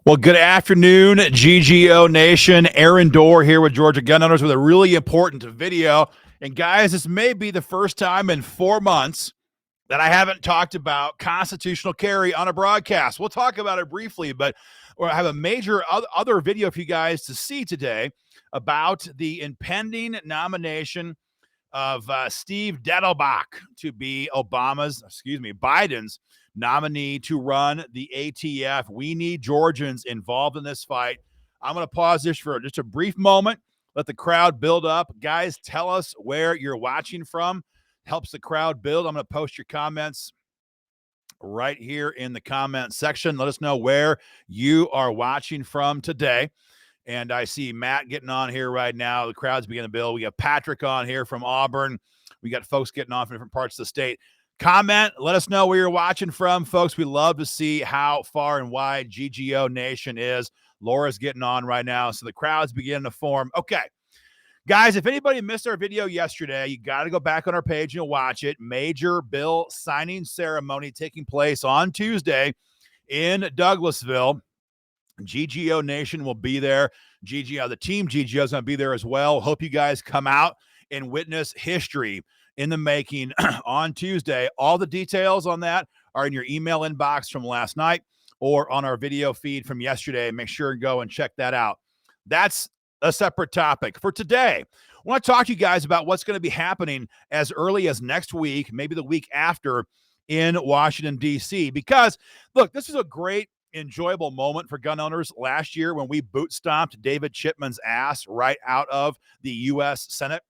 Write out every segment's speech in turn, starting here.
Well, good afternoon, GGO Nation. Aaron Dorr here with Georgia Gun Owners with a really important video. And guys, this may be the first time in 4 months that I haven't talked about constitutional carry on a broadcast. We'll talk about it briefly, but I have a major other video for you guys to see today about the impending nomination of Steve Dettelbach to be Biden's nominee to run the ATF. We need Georgians involved in this fight. I'm going to pause this for just a brief moment, let the crowd build up. Guys, tell us where you're watching from. Helps the crowd build. I'm going to post your comments right here in the comment section. Let us know where you are watching from today. And I see Matt getting on here right now. The crowd's beginning to build. We got Patrick on here from Auburn. We got folks getting on from different parts of the state. Comment. Let us know where you're watching from, folks. We love to see how far and wide GGO Nation is. Laura's getting on right now. So the crowd's beginning to form. Okay. Guys, if anybody missed our video yesterday, you got to go back on our page and watch it. Major bill signing ceremony taking place on Tuesday in Douglasville. GGO Nation will be there. The team GGO is going to be there as well. Hope you guys come out and witness history in the making on Tuesday. All the details on that are in your email inbox from last night or on our video feed from yesterday. Make sure and go and check that out. That's a separate topic. For today, I want to talk to you guys about what's going to be happening as early as next week, maybe the week after in Washington, D.C. Because, look, this is a great enjoyable moment for gun owners last year when we boot stomped David Chipman's ass right out of the U.S. Senate.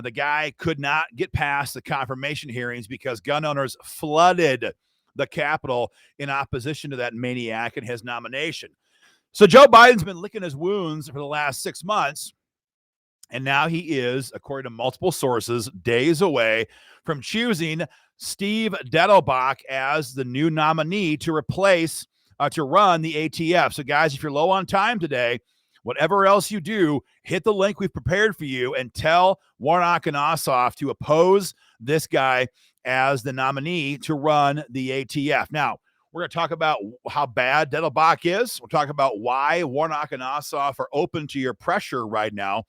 The guy could not get past the confirmation hearings because gun owners flooded the Capitol in opposition to that maniac and his nomination. So Joe Biden's been licking his wounds for the last 6 months, and now he is, according to multiple sources, days away from choosing Steve Dettelbach as the new nominee to replace to run the ATF. So, guys, if you're low on time today, whatever else you do, hit the link we've prepared for you and tell Warnock and Ossoff to oppose this guy as the nominee to run the ATF. Now, we're going to talk about how bad Dettelbach is. We'll talk about why Warnock and Ossoff are open to your pressure right now.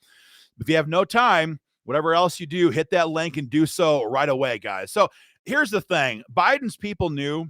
If you have no time, whatever else you do, hit that link and do so right away, guys. So here's the thing. Biden's people knew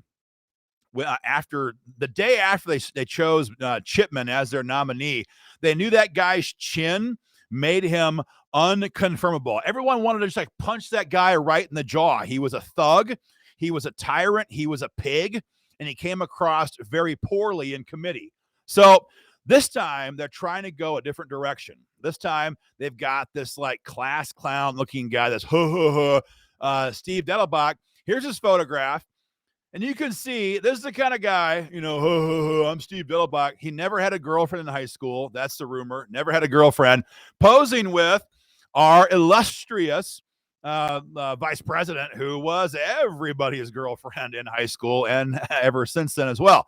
after the day after they chose Chipman as their nominee, they knew that guy's chin made him unconfirmable. Everyone wanted to just like punch that guy right in the jaw. He was a thug. He was a tyrant. He was a pig. And he came across very poorly in committee. So this time they're trying to go a different direction. This time they've got this like class clown looking guy that's Steve Dettelbach. Here's his photograph. And you can see this is the kind of guy, I'm Steve Dettelbach. He never had a girlfriend in high school. That's the rumor. Never had a girlfriend. Posing with our illustrious vice president, who was everybody's girlfriend in high school and ever since then as well.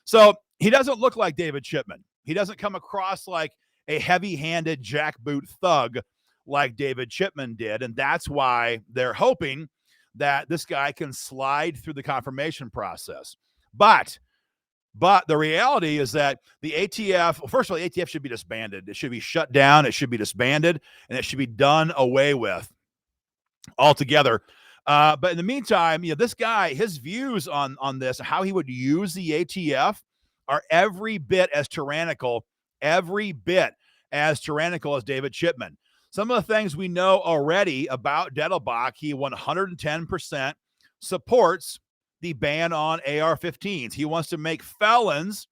So he doesn't look like David Chipman. He doesn't come across like a heavy-handed jackboot thug like David Chipman did. And that's why they're hoping that this guy can slide through the confirmation process. But the reality is that the ATF, well, first of all, the ATF should be disbanded. It should be shut down. It should be disbanded, and it should be done away with altogether. But in the meantime, this guy, his views on this, how he would use the ATF are every bit as tyrannical as David Chipman. Some of the things we know already about Dettelbach, he 110% supports the ban on AR-15s. He wants to make felons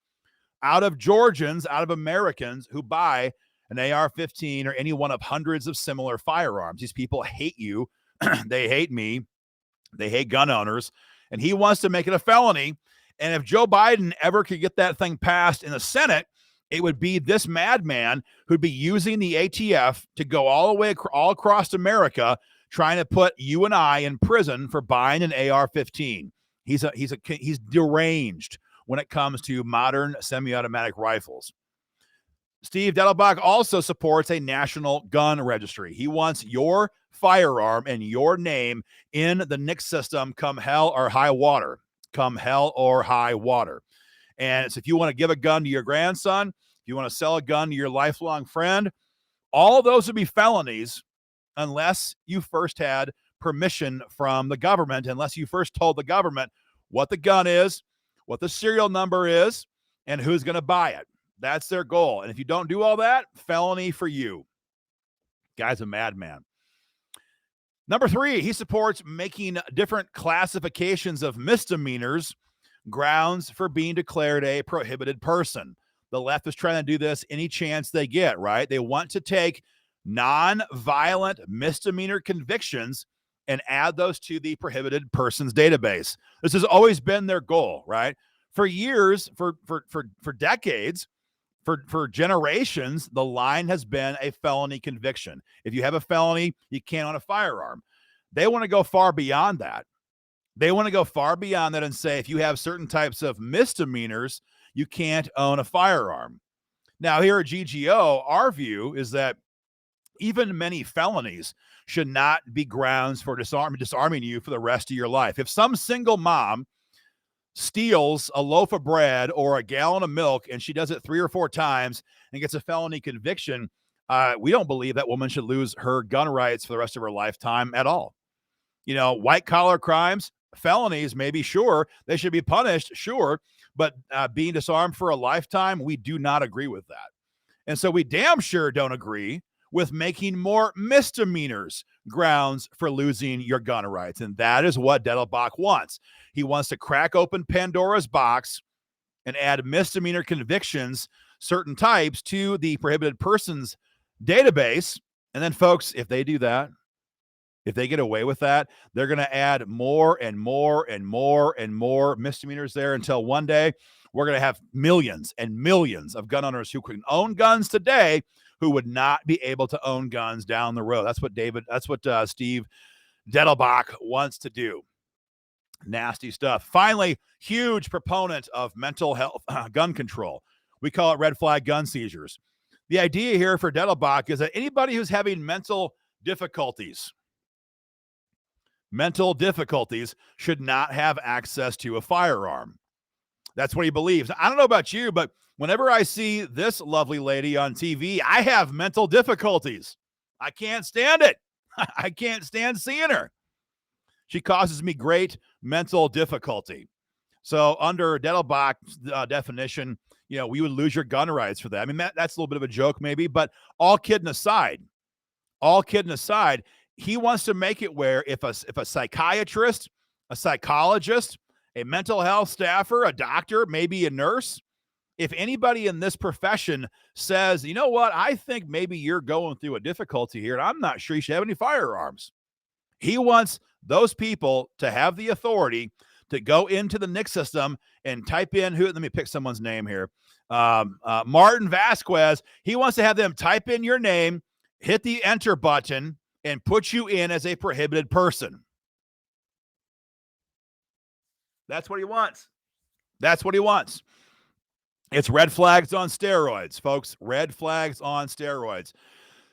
out of Georgians, out of Americans who buy an AR-15 or any one of hundreds of similar firearms. These people hate you. They hate me. They hate gun owners. And he wants to make it a felony. And if Joe Biden ever could get that thing passed in the Senate, it would be this madman who'd be using the ATF to go all across America, trying to put you and I in prison for buying an AR-15. He's deranged when it comes to modern semi-automatic rifles. Steve Dettelbach also supports a national gun registry. He wants your firearm and your name in the NICS system come hell or high water. And it's if you want to give a gun to your grandson, if you want to sell a gun to your lifelong friend, all those would be felonies unless you first had permission from the government, unless you first told the government what the gun is, what the serial number is, and who's going to buy it. That's their goal. And if you don't do all that, felony for you. Guy's a madman. Number 3, he supports making different classifications of misdemeanors grounds for being declared a prohibited person. The left is trying to do this any chance they get, right? They want to take non-violent misdemeanor convictions and add those to the prohibited persons database. This has always been their goal, right? For years, for decades, for generations, the line has been a felony conviction. If you have a felony, you can't own a firearm. They want to go far beyond that. They want to go far beyond that and say if you have certain types of misdemeanors, you can't own a firearm. Now, here at GGO, our view is that even many felonies should not be grounds for disarming you for the rest of your life. If some single mom steals a loaf of bread or a gallon of milk and she does it 3 or 4 times and gets a felony conviction, we don't believe that woman should lose her gun rights for the rest of her lifetime at all. You know, white collar crimes, felonies, maybe, sure, they should be punished, sure, but being disarmed for a lifetime, we do not agree with that. And so we damn sure don't agree with making more misdemeanors grounds for losing your gun rights. And that is what Dettelbach wants. He wants to crack open Pandora's box and add misdemeanor convictions, certain types, to the prohibited persons database. And then, folks, if they do that, if they get away with that, they're going to add more and more and more and more misdemeanors there until one day we're going to have millions and millions of gun owners who can own guns today who would not be able to own guns down the road. That's what Steve Dettelbach wants to do. Nasty stuff. Finally, huge proponent of mental health gun control. We call it red flag gun seizures. The idea here for Dettelbach is that anybody who's having mental difficulties should not have access to a firearm. That's what he believes. I don't know about you, but whenever I see this lovely lady on TV, I have mental difficulties. I can't stand it. I can't stand seeing her. She causes me great mental difficulty. So under Dettelbach's definition, you know, we would lose your gun rights for that. I mean, that's a little bit of a joke maybe, but all kidding aside, he wants to make it where if a psychiatrist, a psychologist, a mental health staffer, a doctor, maybe a nurse, if anybody in this profession says, you know what, I think maybe you're going through a difficulty here and I'm not sure you should have any firearms. He wants those people to have the authority to go into the NIC system and type in let me pick someone's name here. Martin Vasquez. He wants to have them type in your name, hit the enter button, and put you in as a prohibited person. That's what he wants. It's red flags on steroids, folks. Red flags on steroids.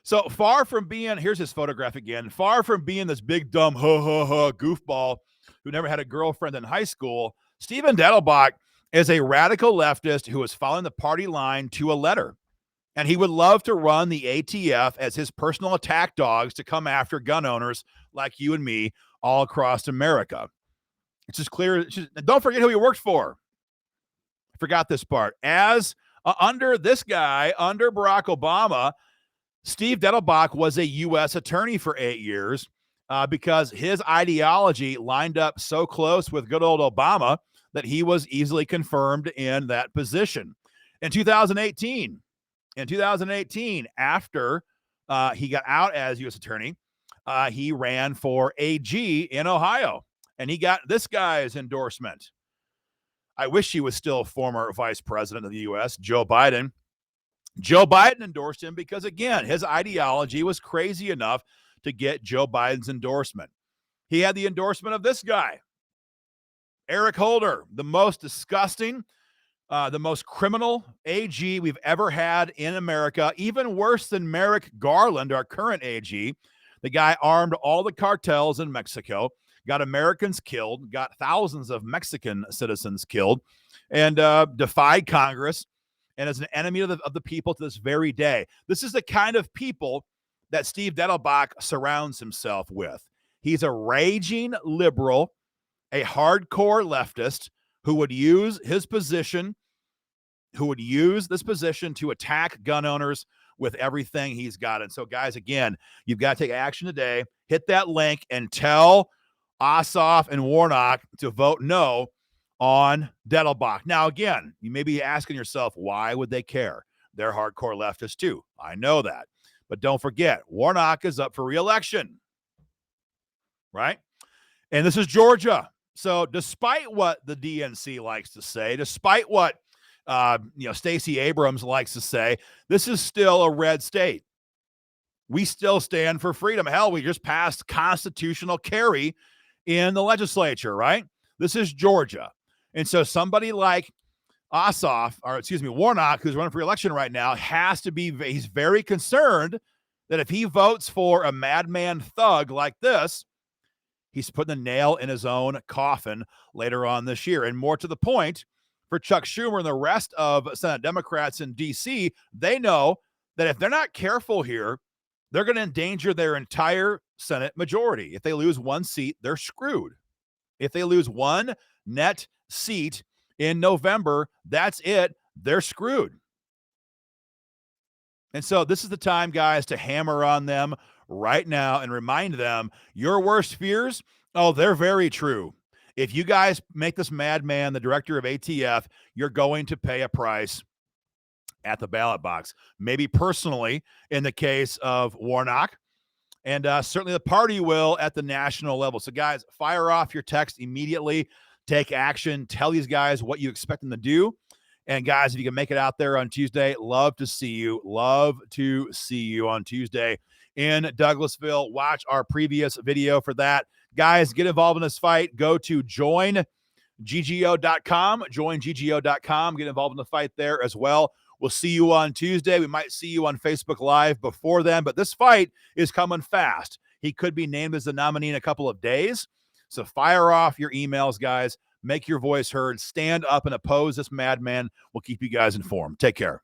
So far from being, here's his photograph again, far from being this big, dumb, goofball who never had a girlfriend in high school, Stephen Dettelbach is a radical leftist who is following the party line to a letter. And he would love to run the ATF as his personal attack dogs to come after gun owners like you and me all across America. It's just clear. Don't forget who he worked for. I forgot this part. As under this guy, under Barack Obama, Steve Dettelbach was a U.S. attorney for 8 years because his ideology lined up so close with good old Obama that he was easily confirmed in that position. In 2018, after he got out as U.S. attorney, he ran for AG in Ohio, and he got this guy's endorsement. I wish he was still former vice president of the U.S., Joe Biden. Joe Biden endorsed him because, again, his ideology was crazy enough to get Joe Biden's endorsement. He had the endorsement of this guy, Eric Holder, the most disgusting, the most criminal AG we've ever had in America, even worse than Merrick Garland, our current AG. The guy armed all the cartels in Mexico, got Americans killed, got thousands of Mexican citizens killed, and defied Congress, and is an enemy of the people to this very day. This is the kind of people that Steve Dettelbach surrounds himself with. He's a raging liberal, a hardcore leftist who would use his position, who would use this position to attack gun owners with everything he's got. And so, guys, again, you've got to take action today. Hit that link and tell Ossoff and Warnock to vote no on Dettelbach. Now, again, you may be asking yourself, why would they care? They're hardcore leftists too. I know that. But don't forget, Warnock is up for re-election, right? And this is Georgia. So despite what the DNC likes to say, despite what Stacey Abrams likes to say, this is still a red state. We still stand for freedom. Hell, we just passed constitutional carry in the legislature, right? This is Georgia. And so somebody like Warnock, who's running for election right now, he's very concerned that if he votes for a madman thug like this, he's putting a nail in his own coffin later on this year. And more to the point, for Chuck Schumer and the rest of Senate Democrats in D.C., they know that if they're not careful here, they're going to endanger their entire Senate majority. If they lose one seat, they're screwed. If they lose one net seat in November, that's it. They're screwed. And so this is the time, guys, to hammer on them right now and remind them your worst fears, they're very true. If you guys make this madman the director of ATF, you're going to pay a price at the ballot box. Maybe personally in the case of Warnock, and certainly the party will at the national level. So, guys, fire off your text immediately. Take action. Tell these guys what you expect them to do. And, guys, if you can make it out there on Tuesday, love to see you. Love to see you on Tuesday in Douglasville. Watch our previous video for that. Guys, get involved in this fight. Go to joinggo.com. Joinggo.com. Get involved in the fight there as well. We'll see you on Tuesday. We might see you on Facebook Live before then, but this fight is coming fast. He could be named as the nominee in a couple of days. So fire off your emails, guys. Make your voice heard. Stand up and oppose this madman. We'll keep you guys informed. Take care.